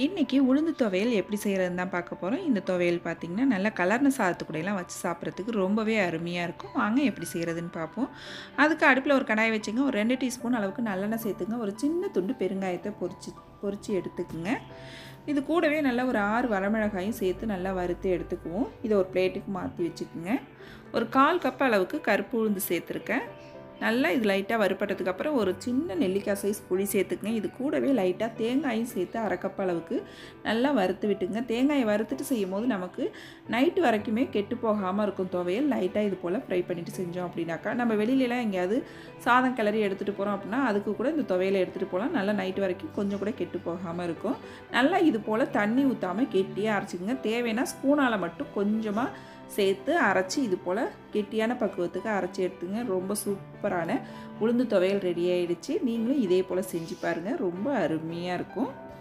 இன்னைக்கு உளுந்து துவையல் எப்படி செய்கிறதுன்னு தான் பார்க்க போகிறோம். இந்த துவையல் பார்த்தீங்கன்னா, நல்லா கலர்ன சாதத்து கூடலாம் வச்சு சாப்பிட்றதுக்கு ரொம்பவே அருமையா இருக்கும். வாங்க எப்படி செய்கிறதுன்னு பார்ப்போம். அதுக்கு அடுப்பில ஒரு கடாய் வச்சுங்க. ஒரு 2 டீஸ்பூன் அளவுக்கு நல்லெண்ணெய் சேர்த்துங்க. ஒரு சின்ன துண்டு பெருங்காயத்த பொரிச்சு எடுத்துக்குங்க. இது கூடவே நல்லா ஒரு 6 வரமிளகாயும் சேர்த்து நல்லா வறுத்து எடுத்துக்குவோம். இதை ஒரு பிளேட்டுக்கு மாற்றி வச்சுக்குங்க. ஒரு 1/4 கப் அளவுக்கு கருப்பு உளுந்து சேர்த்துருக்கேன். நல்லா இது லைட்டாக வறுபட்டதுக்கப்புறம் ஒரு சின்ன நெல்லிக்காய் சைஸ் புளி சேர்த்துக்குங்க. இது கூடவே லைட்டாக தேங்காயும் சேர்த்து 1/2 கப் அளவுக்கு நல்லா வறுத்து விட்டுங்க. தேங்காயை வறுத்துட்டு செய்யும்போது நமக்கு நைட்டு வரைக்குமே கெட்டு போகாமல் இருக்கும் துவையல். லைட்டாக இது போல் ஃப்ரை பண்ணிவிட்டு செஞ்சோம் அப்படின்னாக்கா, நம்ம வெளியிலலாம் எங்கேயாவது சாதம் கிளறி எடுத்துகிட்டு போகிறோம் அப்படின்னா அதுக்கு கூட இந்த துவையலை எடுத்துகிட்டு போகலாம். நல்லா நைட்டு வரைக்கும் கொஞ்சம் கூட கெட்டு போகாமல் இருக்கும். நல்லா இது போல் தண்ணி ஊற்றாமல் கெட்டியாக அரைச்சிக்கங்க. தேவைன்னா ஸ்பூனால் மட்டும் கொஞ்சமாக சேர்த்து அரைச்சி இது போல் கெட்டியான பக்குவத்துக்கு அரைச்சி எடுத்துங்க. ரொம்ப சூப்பரான உளுந்து துவையல் ரெடி ஆகிடுச்சு. நீங்களும் இதே போல் செஞ்சு பாருங்கள். ரொம்ப அருமையாக இருக்கும்.